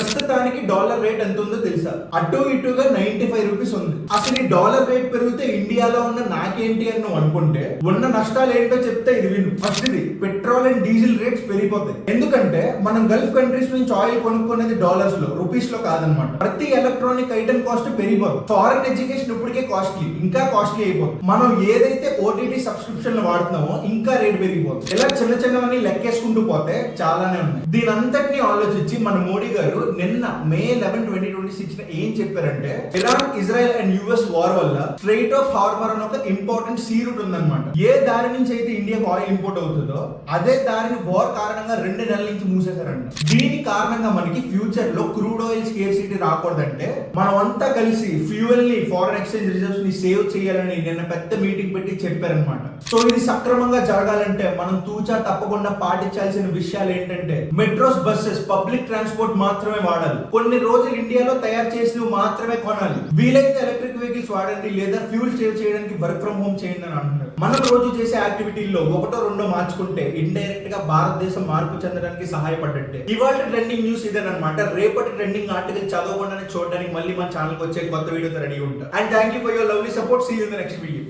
ప్రస్తుతానికి dollar rate ఎంత ఉందో తెలుసా? అటు ఇటుగా 95 రూపీస్ ఉంది. అసలు ఈ డాలర్ రేట్ పెరిగితే ఇండియాలో ఉన్న నాకేంటి అని నువ్వు అనుకుంటే ఉన్న నష్టాలు ఏంటో చెప్తే ఇది విను. ఫస్ట్ ఇది పెట్రోల్ అండ్ డీజిల్ రేట్స్ పెరిగిపోతాయి. ఎందుకంటే మనం గల్ఫ్ కంట్రీస్ నుంచి ఆయిల్ కొనుక్కునేది డాలర్స్ లో, రూపీస్ లో కాదనమాట. ప్రతి ఎలక్ట్రానిక్ ఐటమ్ కాస్ట్ పెరిగిపోతుంది. ఫారెన్ ఎడ్యుకేషన్ ఇప్పటికే కాస్ట్లీ, ఇంకా కాస్ట్లీ అయిపోతుంది. మనం ఏదైతే ఓటీటీ సబ్స్క్రిప్షన్ వాడుతున్నామో ఇంకా రేట్ పెరిగిపోతుంది. ఇలా చిన్న చిన్నవన్నీ లెక్కేసుకుంటూ పోతే చాలానే ఉన్నాయి. దీని అంతటిని ఆలోచించి మన మోడీ గారు నిన్న మే 11, 2026 ఏం చెప్పారంటే, Iran, Israel and US war వల్ల స్ట్రైట్ ఆఫ్ హార్మర్ అని ఒక ఇంపార్టెంట్ సీ రూట్ ఉందన్నమాట. ఏ దారి నుంచి అయితే ఇండియాకు ఆయిల్ ఇంపోర్ట్ అవుతుందో అదే దారిని వార్ కారణంగా 2 నెలల నుంచి మూసేశారంట. దీని కారణంగా మనకి ఫ్యూచర్ లో క్రూడ్ ఆయిల్ స్కేర్సిటీ రాకూడదంటే మనం అంతా కలిసి ఫ్యూయల్ ని, ఫారెన్ ఎక్స్చేంజ్ రిజర్వ్స్ ని సేవ్ చేయాలని నిన్న పెద్ద మీటింగ్ పెట్టి చెప్పారనమాట. సో ఇది సక్రమంగా జరగాలంటే మనం తూచా తప్పకుండా పాటించాల్సిన విషయాలు ఏంటంటే, మెట్రోస్, బస్సెస్, పబ్లిక్ ట్రాన్స్పోర్ట్ మాత్రమే వాడాలి. కొన్ని రోజులు ఇండియాలో తయారు చేసినవి మాత్రమే కొనాలి. వీలైతే ఎలక్ట్రిక్ వెహికల్స్ వాడండి, లేదా ఫ్యూల్ సేవ్ చేయడానికి వర్క్ ఫ్రమ్ హోమ్ చేయండి అని అంటున్నారు. మనం రోజు చేసే యాక్టివిటీల్లో ఒకటో రెండో మార్చుకుంటే ఇండైరెక్ట్ గా భారతదేశం మార్పు చెందడానికి సహాయపడ్డట్టే. ఇవాళ ట్రెండింగ్ న్యూస్ ఇదేనమాట. రేపటి ట్రెండింగ్ ఆర్టికల్ చదవకుండానే చూడడానికి మళ్ళీ మన ఛానల్ కి వచ్చే కొత్త వీడియోతో రెడీ ఉంటా. And thank you for your lovely support. See you in the next video.